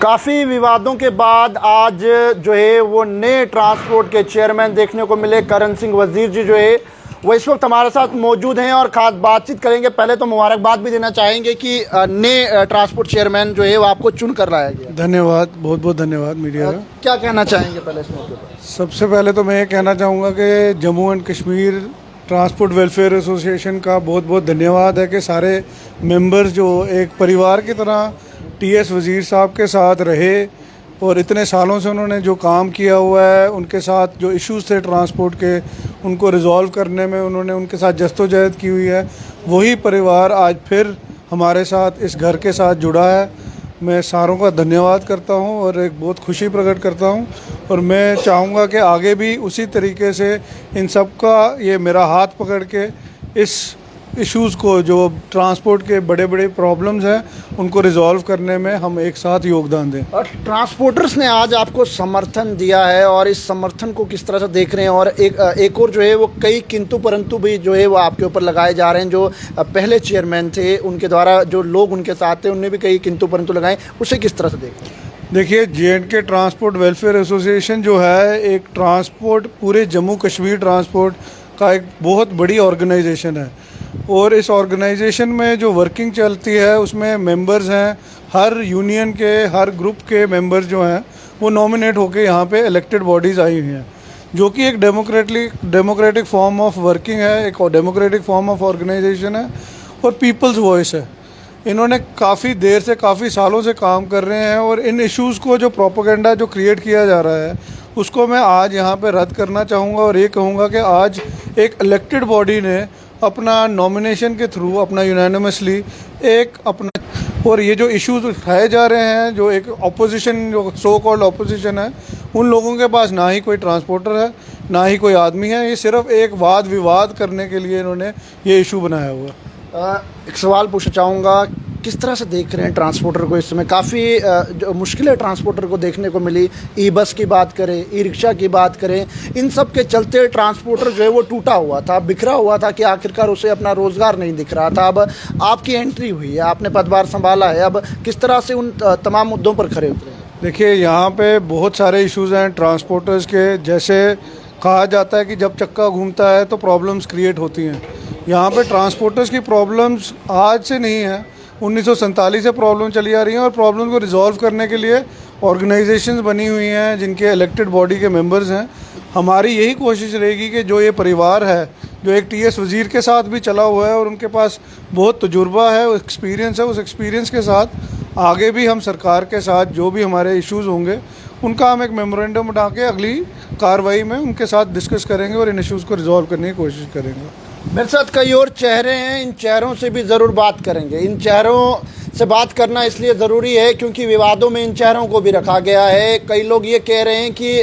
काफ़ी विवादों के बाद आज जो है वो नए ट्रांसपोर्ट के चेयरमैन देखने को मिले। करण सिंह वजीर जी जो है वो इस वक्त हमारे साथ मौजूद हैं और ख़ास बातचीत करेंगे। पहले तो मुबारकबाद भी देना चाहेंगे कि नए ट्रांसपोर्ट चेयरमैन जो है वो आपको चुन कर लाया गया। धन्यवाद, बहुत बहुत धन्यवाद मीडिया का। क्या कहना चाहेंगे पहले इस मौके पर? सबसे पहले तो मैं ये कहना चाहूँगा कि Jammu and Kashmir transport welfare association का बहुत बहुत धन्यवाद है कि सारे मेंबर्स जो एक परिवार की तरह टीएस वज़ीर साहब के साथ रहे और इतने सालों से उन्होंने जो काम किया हुआ है, उनके साथ जो इश्यूज़ थे ट्रांसपोर्ट के, उनको रिज़ॉल्व करने में उन्होंने उनके साथ जद्दोजहद की हुई है। वही परिवार आज फिर हमारे साथ इस घर के साथ जुड़ा है। मैं सारों का धन्यवाद करता हूं और एक बहुत खुशी प्रकट करता हूं और मैं चाहूँगा कि आगे भी उसी तरीके से इन सब का ये मेरा हाथ पकड़ के इस इश्यूज़ को, जो ट्रांसपोर्ट के बड़े बड़े प्रॉब्लम्स हैं, उनको रिजॉल्व करने में हम एक साथ योगदान दें। और ट्रांसपोर्टर्स ने आज आपको समर्थन दिया है और इस समर्थन को किस तरह से देख रहे हैं? और एक और जो है वो कई किंतु परंतु भी जो है वो आपके ऊपर लगाए जा रहे हैं। जो पहले चेयरमैन थे उनके द्वारा जो लोग उनके साथ थे उनने भी कई किंतु परंतु लगाए, उसे किस तरह से देख रहे हैं? देखिए, JNK ट्रांसपोर्ट वेलफेयर एसोसिएशन जो है एक ट्रांसपोर्ट पूरे जम्मू कश्मीर ट्रांसपोर्ट का एक बहुत बड़ी ऑर्गेनाइजेशन है और इस ऑर्गेनाइजेशन में जो वर्किंग चलती है उसमें मेंबर्स हैं, हर यूनियन के हर ग्रुप के मेंबर्स जो हैं वो नॉमिनेट होके यहाँ पे इलेक्टेड बॉडीज़ आई हुई हैं, जो कि एक डेमोक्रेटिक फॉर्म ऑफ वर्किंग है, एक डेमोक्रेटिक फॉर्म ऑफ ऑर्गेनाइजेशन है और पीपल्स वॉइस है। इन्होंने काफ़ी देर से, काफ़ी सालों से काम कर रहे हैं और इन इश्यूज़ को जो प्रोपेगेंडा जो क्रिएट किया जा रहा है उसको मैं आज यहाँ पे रद्द करना चाहूँगा और ये कहूँगा कि आज एक इलेक्टेड बॉडी ने अपना नॉमिनेशन के थ्रू, अपना यूनानिमसली एक अपना, और ये जो इश्यूज उठाए जा रहे हैं, जो एक ऑपोजिशन, जो सो कॉल्ड ऑपोजिशन है, उन लोगों के पास ना ही कोई ट्रांसपोर्टर है, ना ही कोई आदमी है। ये सिर्फ एक वाद विवाद करने के लिए इन्होंने ये इशू बनाया हुआ है। एक सवाल पूछना चाहूँगा, किस तरह से देख रहे हैं ट्रांसपोर्टर को? इस समय काफ़ी मुश्किलें ट्रांसपोर्टर को देखने को मिली। ई बस की बात करें, ई रिक्शा की बात करें, इन सब के चलते ट्रांसपोर्टर जो है वो टूटा हुआ था, बिखरा हुआ था कि आखिरकार उसे अपना रोज़गार नहीं दिख रहा था। अब आपकी एंट्री हुई है, आपने पदभार संभाला है, अब किस तरह से उन तमाम मुद्दों पर खड़े उतरे? देखिए, यहाँ पे बहुत सारे इश्यूज़ हैं ट्रांसपोर्टर्स के। जैसे कहा जाता है कि जब चक्का घूमता है तो प्रॉब्लम्स क्रिएट होती हैं। यहाँ पे ट्रांसपोर्टर्स की प्रॉब्लम्स आज से नहीं है, 1947 से प्रॉब्लम चली आ रही हैं और प्रॉब्लम को रिजॉल्व करने के लिए ऑर्गेनाइजेशंस बनी हुई हैं जिनके इलेक्टेड बॉडी के मेंबर्स हैं। हमारी यही कोशिश रहेगी कि जो ये परिवार है, जो एक टीएस वज़ीर के साथ भी चला हुआ है और उनके पास बहुत तजुर्बा है, एक्सपीरियंस है, उस एक्सपीरियंस के साथ आगे भी हम सरकार के साथ जो भी हमारे इश्यूज़ होंगे उनका हम एक मेमोरेंडम बना के अगली कार्रवाई में उनके साथ डिस्कस करेंगे और इन इश्यूज़ को रिजॉल्व करने की कोशिश करेंगे। मेरे साथ कई और चेहरे हैं, इन चेहरों से भी ज़रूर बात करेंगे। इन चेहरों से बात करना इसलिए ज़रूरी है क्योंकि विवादों में इन चेहरों को भी रखा गया है। कई लोग ये कह रहे हैं कि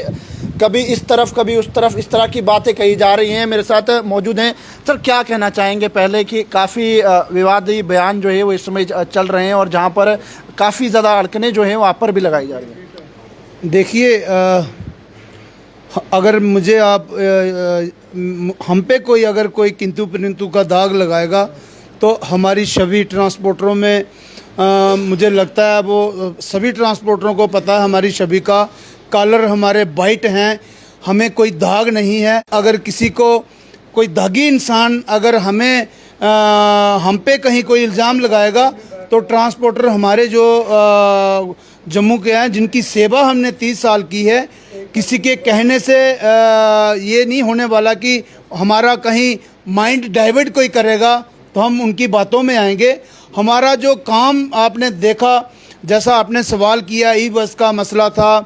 कभी इस तरफ कभी उस तरफ, इस तरह की बातें कही जा रही हैं। मेरे साथ मौजूद हैं। सर, क्या कहना चाहेंगे पहले कि काफ़ी विवादी बयान जो है वो इस समय चल रहे हैं और जहाँ पर काफ़ी ज़्यादा अड़कने जो हैं वहाँ पर भी लगाई जा रही हैं? देखिए, अगर मुझे आप हम पे कोई अगर कोई किंतु परंतु का दाग लगाएगा तो हमारी सभी ट्रांसपोर्टरों में मुझे लगता है वो सभी ट्रांसपोर्टरों को पता है, हमारी सभी का कॉलर हमारे वाइट हैं, हमें कोई दाग नहीं है। अगर किसी को कोई दागी इंसान अगर हमें हम पे कहीं कोई इल्ज़ाम लगाएगा तो ट्रांसपोर्टर हमारे जो जम्मू के हैं, जिनकी सेवा हमने 30 साल की है, किसी के कहने से ये नहीं होने वाला कि हमारा कहीं माइंड डाइवर्ट कोई करेगा तो हम उनकी बातों में आएंगे। हमारा जो काम आपने देखा, जैसा आपने सवाल किया, ई बस का मसला था,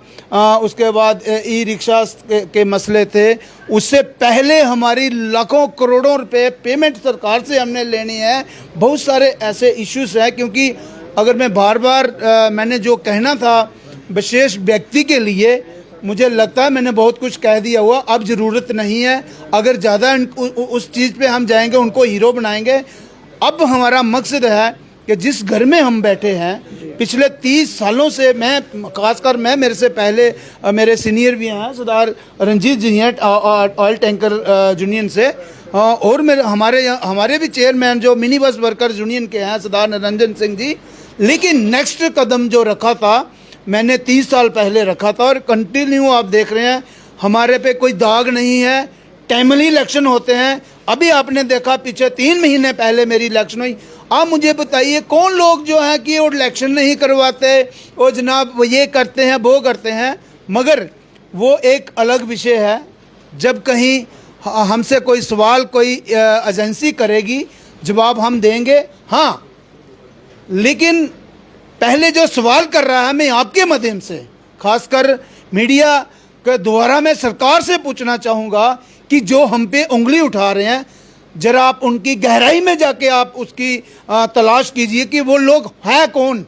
उसके बाद ई रिक्शा के मसले थे, उससे पहले हमारी लाखों करोड़ों रुपए पेमेंट सरकार से हमने लेनी है। बहुत सारे ऐसे इश्यूज हैं, क्योंकि अगर मैं बार बार मैंने जो कहना था विशेष व्यक्ति के लिए, मुझे लगता है मैंने बहुत कुछ कह दिया हुआ, अब ज़रूरत नहीं है। अगर ज़्यादा उस चीज़ पे हम जाएंगे, उनको हीरो बनाएंगे। अब हमारा मकसद है कि जिस घर में हम बैठे हैं पिछले 30 सालों से, मैं खासकर मैं, मेरे से पहले मेरे सीनियर भी हैं, सरदार रंजीत जी हैं ऑयल टैंकर यूनियन से, और मेरे हमारे भी चेयरमैन जो मिनी बस वर्कर यूनियन के हैं सरदार निरंजन सिंह जी। लेकिन नेक्स्ट कदम जो रखा था मैंने 30 साल पहले रखा था और कंटिन्यू आप देख रहे हैं हमारे पे कोई दाग नहीं है। टाइमली इलेक्शन होते हैं। अभी आपने देखा पीछे 3 महीने पहले मेरी इलेक्शन हुई। आप मुझे बताइए कौन लोग जो हैं कि वो इलेक्शन नहीं करवाते, वो जनाब वो ये करते हैं वो करते हैं, मगर वो एक अलग विषय है। जब कहीं हमसे कोई सवाल कोई एजेंसी करेगी जवाब हम देंगे, हाँ, लेकिन पहले जो सवाल कर रहा है मैं आपके माध्यम से खासकर मीडिया के द्वारा मैं सरकार से पूछना चाहूँगा कि जो हम पे उंगली उठा रहे हैं जरा आप उनकी गहराई में जाके आप उसकी तलाश कीजिए कि वो लोग हैं कौन,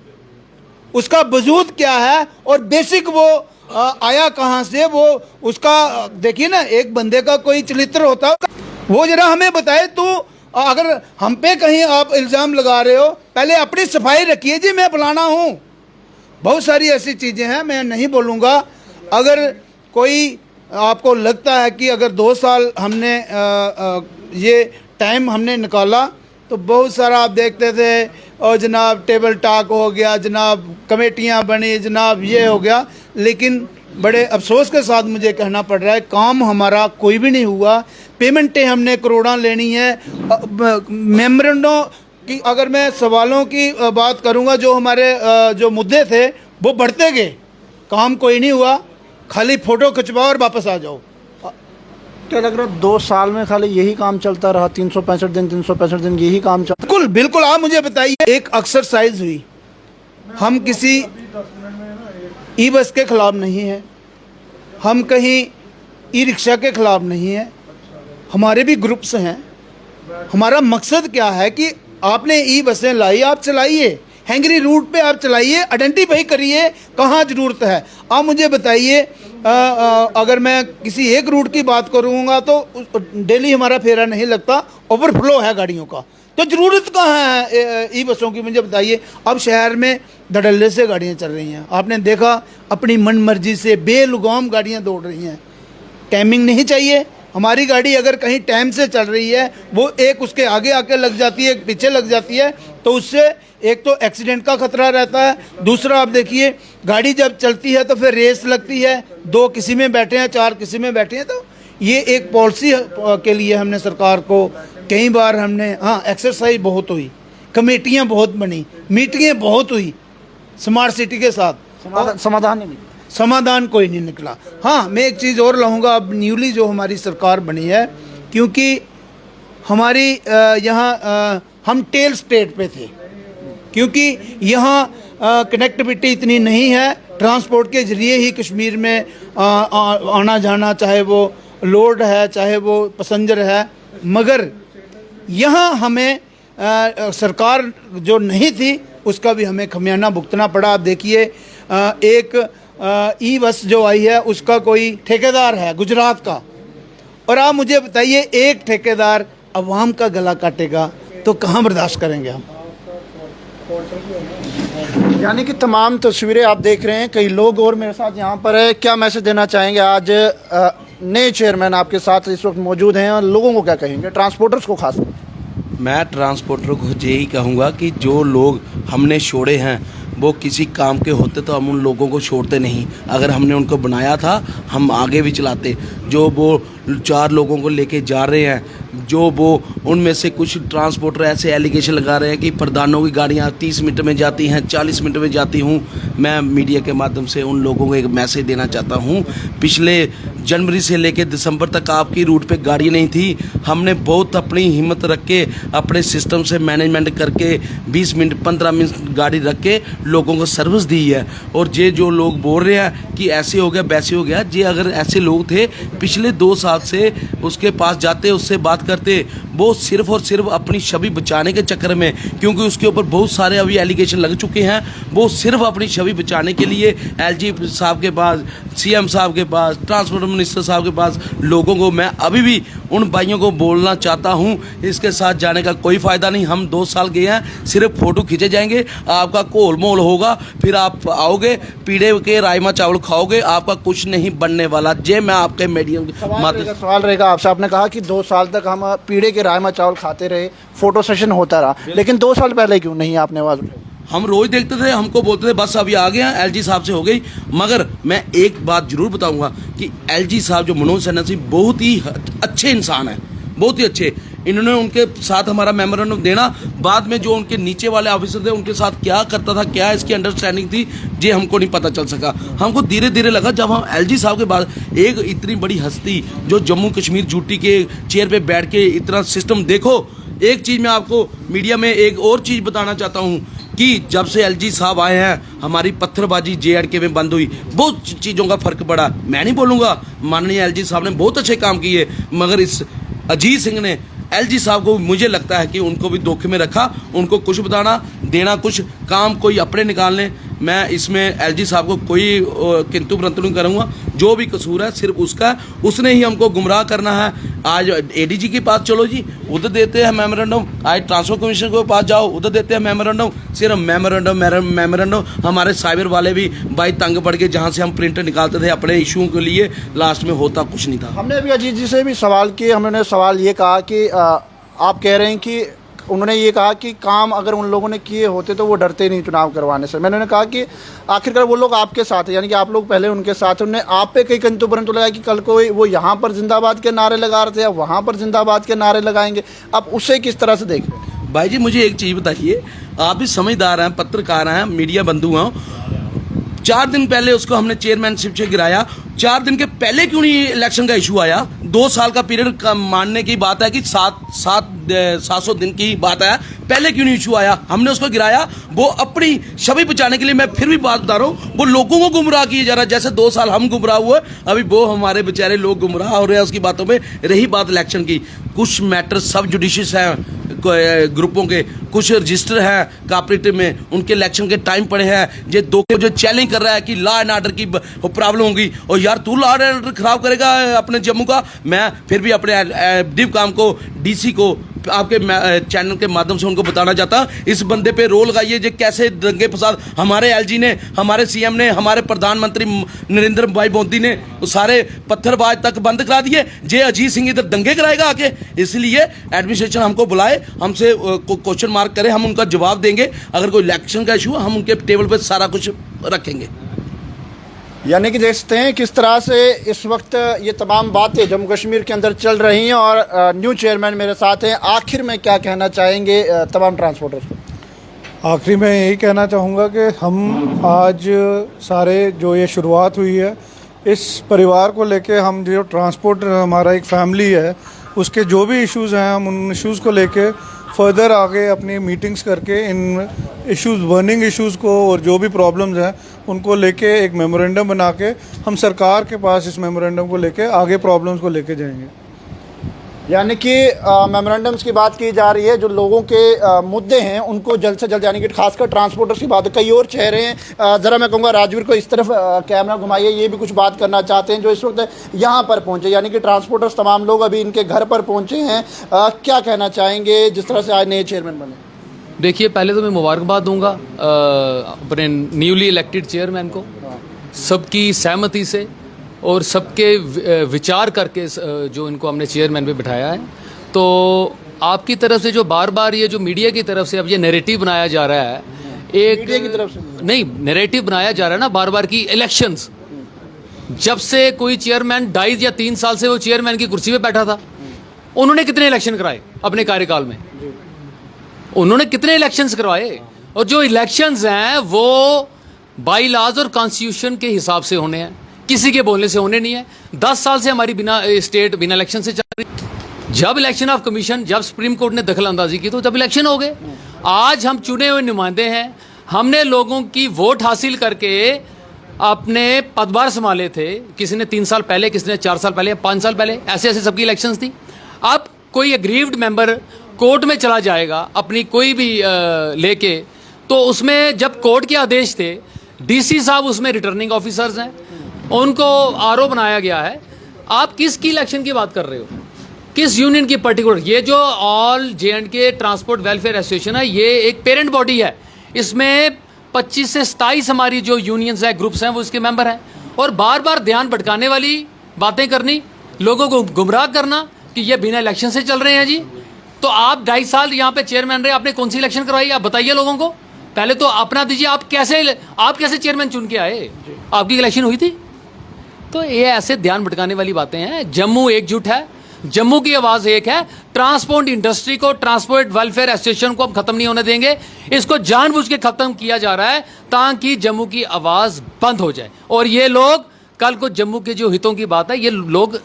उसका वजूद क्या है और बेसिक वो आया कहाँ से, वो उसका देखिए ना, एक बंदे का कोई चरित्र होता है वो जरा हमें बताए। तो अगर हम पे कहीं आप इल्ज़ाम लगा रहे हो पहले अपनी सफाई रखिए जी, मैं फलाना हूँ। बहुत सारी ऐसी चीज़ें हैं, मैं नहीं बोलूँगा। अगर कोई आपको लगता है कि अगर 2 साल हमने ये टाइम हमने निकाला तो बहुत सारा आप देखते थे और जनाब टेबल टॉक हो गया, जनाब कमेटियां बनी, जनाब ये हो गया, लेकिन बड़े अफसोस के साथ मुझे कहना पड़ रहा है काम हमारा कोई भी नहीं हुआ। पेमेंटें हमने करोड़ों लेनी है। मेमोरेंडम की अगर मैं सवालों की बात करूंगा, जो हमारे जो मुद्दे थे वो बढ़ते गए, काम कोई नहीं हुआ, खाली फ़ोटो खिंचवाओ और वापस आ जाओ। क्या लग रहा है 2 साल में खाली यही काम चलता रहा? 365 दिन यही काम चलता? बिल्कुल बिल्कुल। आप मुझे बताइए, एक एक्सरसाइज हुई, हम किसी ई बस के ख़िलाफ़ नहीं है, हम कहीं ई रिक्शा के ख़िलाफ़ नहीं है, हमारे भी ग्रुप्स हैं। हमारा मकसद क्या है कि आपने ई बसें लाई, आप चलाइए, हैंगरी रूट पे आप चलाइए, आइडेंटिफाई करिए कहाँ ज़रूरत है। आप मुझे बताइए, अगर मैं किसी एक रूट की बात करूँगा तो डेली हमारा फेरा नहीं लगता, ओवरफ्लो है गाड़ियों का, तो ज़रूरत कहाँ है ई बसों की मुझे बताइए। अब शहर में धड़ल्ले से गाड़ियाँ चल रही हैं, आपने देखा अपनी मन मर्जी से बेलुगाम गाड़ियाँ दौड़ रही हैं। टाइमिंग नहीं चाहिए। हमारी गाड़ी अगर कहीं टाइम से चल रही है, वो एक उसके आगे आके लग जाती है, एक पीछे लग जाती है, तो उससे एक तो एक्सीडेंट का खतरा रहता है। दूसरा आप देखिए, गाड़ी जब चलती है तो फिर रेस लगती है, 2 किसी में बैठे हैं, 4 किसी में बैठे हैं। तो ये एक पॉलिसी के लिए हमने सरकार को कई बार हमने, हाँ, एक्सरसाइज बहुत हुई, कमेटियाँ बहुत बनी, मीटिंगें बहुत हुई स्मार्ट सिटी के साथ, समाधान नहीं, समाधान कोई नहीं निकला। हाँ, मैं एक चीज़ और लाऊंगा, अब न्यूली जो हमारी सरकार बनी है, क्योंकि हमारी यहाँ हम टेल स्टेट पे थे, क्योंकि यहाँ कनेक्टिविटी इतनी नहीं है, ट्रांसपोर्ट के ज़रिए ही कश्मीर में आना जाना, चाहे वो लोड है चाहे वो पैसेंजर है, मगर यहाँ हमें सरकार जो नहीं थी उसका भी हमें खमियाना भुगतना पड़ा। आप देखिए, एक ई बस जो आई है उसका कोई ठेकेदार है गुजरात का, और आप मुझे बताइए एक ठेकेदार अवाम का गला काटेगा तो कहाँ बर्दाश्त करेंगे हम। यानी कि तमाम तस्वीरें आप देख रहे हैं, कई लोग और मेरे साथ यहाँ पर है। क्या मैसेज देना चाहेंगे? आज नए चेयरमैन आपके साथ इस वक्त मौजूद हैं और लोगों को क्या कहेंगे, ट्रांसपोर्टर्स को खास? मैं ट्रांसपोर्टर को यही कहूँगा कि जो लोग हमने छोड़े हैं वो किसी काम के होते तो हम उन लोगों को छोड़ते नहीं। अगर हमने उनको बनाया था हम आगे भी चलाते। जो वो 4 लोगों को लेके जा रहे हैं, जो वो उनमें से कुछ ट्रांसपोर्टर ऐसे एलिगेशन लगा रहे हैं कि प्रधानों की गाड़ियां 30 मिनट में जाती हैं, 40 मिनट में जाती हूं। मैं मीडिया के माध्यम से उन लोगों को एक मैसेज देना चाहता हूं, पिछले जनवरी से लेकर दिसंबर तक आपकी रूट पे गाड़ी नहीं थी। हमने बहुत अपनी हिम्मत रख के अपने सिस्टम से मैनेजमेंट करके 20 मिनट 15 मिनट गाड़ी रख के लोगों को सर्विस दी है। और ये जो लोग बोल रहे हैं कि ऐसे हो गया वैसे हो गया, ये अगर ऐसे लोग थे पिछले 2 साल से उसके पास जाते, उससे बात करते, वो सिर्फ और सिर्फ अपनी छवि बचाने के चक्कर में, क्योंकि उसके ऊपर बहुत सारे अभी एलिगेशन लग चुके हैं, वो सिर्फ अपनी छवि बचाने के लिए एलजी साहब के पास, सीएम साहब के पास, ट्रांसपोर्ट मिनिस्टर साहब के पास लोगों को, मैं अभी भी उन भाइयों को बोलना चाहता हूं, इसके साथ जाने का कोई फ़ायदा नहीं। हम 2 साल गए हैं, सिर्फ फ़ोटो खींचे जाएंगे, आपका कोल मोल होगा, फिर आप आओगे पीड़े के राजमा चावल खाओगे, आपका कुछ नहीं बनने वाला। जे मैं आपके मीडियम सवाल रहेगा आपसे, आपने कहा कि 2 साल तक हम पीड़े के राजमा चावल खाते रहे, फ़ोटो सेशन होता रहा, लेकिन 2 साल पहले क्यों नहीं आपने आवाज़ उठाई? हम रोज देखते थे, हमको बोलते थे बस अभी आ गए हैं, एलजी साहब से हो गई। मगर मैं एक बात जरूर बताऊंगा कि एलजी साहब जो मनोज सिन्हा जी बहुत ही अच्छे इंसान हैं, बहुत ही अच्छे। इन्होंने उनके साथ हमारा मेमोरेंडम देना, बाद में जो उनके नीचे वाले ऑफिसर थे उनके साथ क्या करता था, क्या इसकी अंडरस्टैंडिंग थी, ये हमको नहीं पता चल सका। हमको धीरे धीरे लगा जब हम एलजी साहब के बाद एक इतनी बड़ी हस्ती जो जम्मू कश्मीर यूटी के चेयर पे बैठ के इतना सिस्टम, देखो एक चीज़ मैं आपको मीडिया में एक और चीज़ बताना चाहता हूँ कि जब से एलजी साहब आए हैं हमारी पत्थरबाजी JNK में बंद हुई, बहुत चीज़ों का फ़र्क पड़ा। मैं नहीं बोलूँगा, माननीय एलजी साहब ने बहुत अच्छे काम किए, मगर इस अजीत सिंह ने एलजी साहब को मुझे लगता है कि उनको भी धोखे में रखा, उनको कुछ बताना देना, कुछ काम कोई अपने निकालने। मैं इसमें एलजी साहब को कोई किंतु परंतु नहीं करूँगा, जो भी कसूर है सिर्फ उसका है, उसने ही हमको गुमराह करना है। आज ADG के पास चलो जी, उधर देते हैं मेमोरेंडम, आज ट्रांसपोर्ट कमीशन के पास जाओ, उधर देते हैं मेमोरेंडम, सिर्फ मेमोरेंडम। हमारे साइबर वाले भी भाई तंग पड़ के, जहाँ से हम प्रिंटर निकालते थे अपने इशू के लिए, लास्ट में होता कुछ नहीं था। हमने अभी अजीत जी से भी सवाल किए, हमने सवाल ये कहा कि आप कह रहे हैं कि उन्होंने ये कहा कि काम अगर उन लोगों ने किए होते तो वो डरते नहीं चुनाव करवाने से। मैंने उन्हें कहा कि आखिरकार वो लोग आपके साथ हैं, यानी कि आप लोग पहले उनके साथ हैं। उन्होंने आप पे कई किंतु परंतु लगाया कि कल को वो यहाँ पर जिंदाबाद के नारे लगा रहे थे या वहाँ पर जिंदाबाद के नारे लगाएंगे, आप उसे किस तरह से देख रहे हैं? भाई जी मुझे एक चीज़ बताइए, आप भी समझदार हैं, पत्रकार हैं, मीडिया बंधु हैं, 4 दिन पहले उसको हमने चेयरमैनशिप से गिराया, 4 दिन के पहले क्यों नहीं इलेक्शन का इशू आया? 2 साल का पीरियड मानने की बात है कि 700 दिन की बात है, पहले क्यों नहीं इशू आया? हमने उसको गिराया, वो अपनी छवि बचाने के लिए। मैं फिर भी बात बता रहा हूँ, वो लोगों को गुमराह किए जा रहा है, जैसे 2 साल हम गुमराह हुए, अभी वो हमारे बेचारे लोग गुमराह हो रहे हैं उसकी बातों में। रही बात इलेक्शन की, कुछ मैटर सब जुडिशियस हैं ग्रुपों के, कुछ रजिस्टर हैं कोऑपरेटिव में, उनके इलेक्शन के टाइम पड़े हैं। ये दो जो चैलेंज कर रहा है कि लॉ एंड ऑर्डर की प्रॉब्लम होगी, और यार तू लॉ एंड ऑर्डर खराब करेगा अपने जम्मू का। मैं फिर भी अपने डिव काम को, DC को आपके चैनल के माध्यम से उनको बताना चाहता, इस बंदे पे रोल लगाइए। जो कैसे दंगे फसाद हमारे LG ने, हमारे CM ने, हमारे प्रधानमंत्री नरेंद्र भाई मोदी ने सारे पत्थरबाज तक बंद करा दिए। जे अजीत सिंह इधर दंगे कराएगा आके, इसलिए एडमिनिस्ट्रेशन हमको बुलाए, हमसे क्वेश्चन मार्क करे, हम उनका जवाब देंगे। अगर कोई इलेक्शन का इशू है हम उनके टेबल पर सारा कुछ रखेंगे। यानी कि देखते हैं किस तरह से इस वक्त ये तमाम बातें जम्मू कश्मीर के अंदर चल रही हैं, और न्यू चेयरमैन मेरे साथ हैं। आखिर में क्या कहना चाहेंगे तमाम ट्रांसपोर्टर्स को? आखिरी में यही कहना चाहूँगा कि हम आज सारे जो ये शुरुआत हुई है, इस परिवार को लेके हम जो ट्रांसपोर्ट हमारा एक फैमिली है, उसके जो भी इश्यूज़ हैं हम उन इश्यूज़ को लेके फर्दर आगे अपनी मीटिंग्स करके इन इश्यूज़, बर्निंग इश्यूज़ को और जो भी प्रॉब्लम्स हैं उनको लेके एक मेमोरेंडम बना के हम सरकार के पास इस मेमोरेंडम को लेके आगे प्रॉब्लम्स को लेके जाएंगे। यानी कि मेमोरेंडम्स की बात की जा रही है, जो लोगों के मुद्दे हैं उनको जल्द से जल्द, यानी कि खासकर ट्रांसपोर्टर्स की बात है। कई और चेहरे हैं, ज़रा मैं कहूँगा राजवीर को इस तरफ कैमरा घुमाइए, ये भी कुछ बात करना चाहते हैं जो इस वक्त यहाँ पर पहुँचे, यानी कि ट्रांसपोर्टर्स तमाम लोग अभी इनके घर पर पहुँचे हैं। क्या कहना चाहेंगे जिस तरह से आज नए चेयरमैन बने? देखिए, पहले तो मैं मुबारकबाद दूंगा अपने न्यूली इलेक्टेड चेयरमैन को, सबकी सहमति से और सबके विचार करके जो इनको हमने चेयरमैन पे बिठाया है। तो आपकी तरफ से जो बार बार ये जो मीडिया की तरफ से अब ये नैरेटिव बनाया जा रहा है, एक मीडिया की तरफ से नहीं, नैरेटिव बनाया जा रहा है ना बार बार की इलेक्शंस। जब से कोई चेयरमैन 2.5 या 3 साल से वो चेयरमैन की कुर्सी पे बैठा था, उन्होंने कितने इलेक्शन कराए अपने कार्यकाल में? उन्होंने कितने इलेक्शंस करवाए? और जो इलेक्शंस हैं वो बाई लॉज और कॉन्स्टिट्यूशन के हिसाब से होने हैं, किसी के बोलने से होने नहीं है। 10 साल से हमारी स्टेट बिना इलेक्शन से चल रही। जब इलेक्शन ऑफ कमीशन, जब सुप्रीम कोर्ट ने दखल अंदाजी की तो जब इलेक्शन हो गए। आज हम चुने हुए नुमाइंदे हैं, हमने लोगों की वोट हासिल करके अपने पदभार संभाले थे। किसी ने 3 साल पहले, किसी ने 4 साल पहले, 5 साल पहले, ऐसे ऐसे सबकी इलेक्शंस थी। अब कोई एग्रीव्ड मेंबर कोर्ट में चला जाएगा अपनी कोई भी लेके, तो उसमें जब कोर्ट के आदेश थे, DC साहब उसमें रिटर्निंग ऑफिसर्स हैं, उनको RO बनाया गया है। आप किसकी इलेक्शन की बात कर रहे हो? किस यूनियन की पर्टिकुलर? ये जो all J&K transport welfare association है, ये एक पेरेंट बॉडी है। इसमें 25 से 27 हमारी जो यूनियंस है, ग्रुप्स हैं, वो इसके मेंबर हैं। और बार बार ध्यान भटकाने वाली बातें करनी, लोगों को गुमराह करना कि ये बिना इलेक्शन से चल रहे हैं जी। तो आप 2.5 साल यहाँ पे चेयरमैन रहे, आपने कौन सी इलेक्शन करवाई? आप बताइए लोगों को। पहले तो अपना दीजिए, आप कैसे चेयरमैन चुन के आए? आपकी इलेक्शन हुई थी? तो ये ऐसे ध्यान भटकाने वाली बातें हैं। जम्मू एकजुट है, जम्मू की आवाज एक है। ट्रांसपोर्ट इंडस्ट्री को, ट्रांसपोर्ट वेलफेयर एसोसिएशन को हम खत्म नहीं होने देंगे। इसको जानबूझ के खत्म किया जा रहा है ताकि जम्मू की आवाज बंद हो जाए। और ये लोग कल को जम्मू के जो हितों की बात है, ये लोग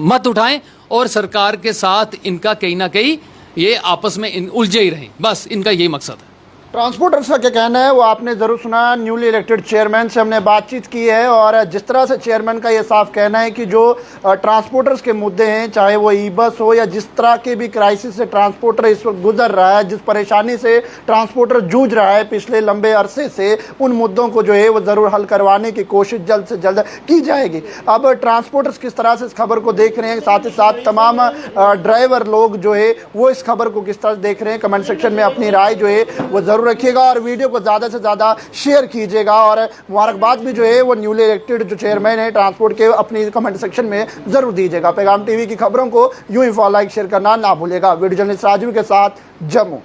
मत उठाएं और सरकार के साथ इनका कहीं ना कहीं ये आपस में उलझे ही रहें, बस इनका यही मकसद है। ट्रांसपोर्टर्स का क्या कहना है वो आपने ज़रूर सुना। न्यूली इलेक्टेड चेयरमैन से हमने बातचीत की है और जिस तरह से चेयरमैन का ये साफ कहना है कि जो ट्रांसपोर्टर्स के मुद्दे हैं, चाहे वो ई बस हो या जिस तरह के भी क्राइसिस से ट्रांसपोर्टर इस वक्त गुजर रहा है, जिस परेशानी से ट्रांसपोर्टर जूझ रहा है पिछले लंबे अरसे से, उन मुद्दों को जो है वो ज़रूर हल करवाने की कोशिश जल्द से जल्द की जाएगी। अब ट्रांसपोर्टर्स किस तरह से इस खबर को देख रहे हैं, साथ ही साथ तमाम ड्राइवर लोग जो है वो इस खबर को किस तरह देख रहे हैं, कमेंट सेक्शन में अपनी राय जो है वो ज़रूर रखिएगा और वीडियो को ज़्यादा से ज़्यादा शेयर कीजिएगा। और मुबारकबाद भी जो है वो न्यूली इलेक्टेड जो चेयरमैन है ट्रांसपोर्ट के, अपनी कमेंट सेक्शन में ज़रूर दीजिएगा। पैगाम टीवी की खबरों को यूं ही फॉलो, लाइक, शेयर करना ना भूलिएगा। वीडियो जर्नलिस्ट राजू के साथ, जम्मू।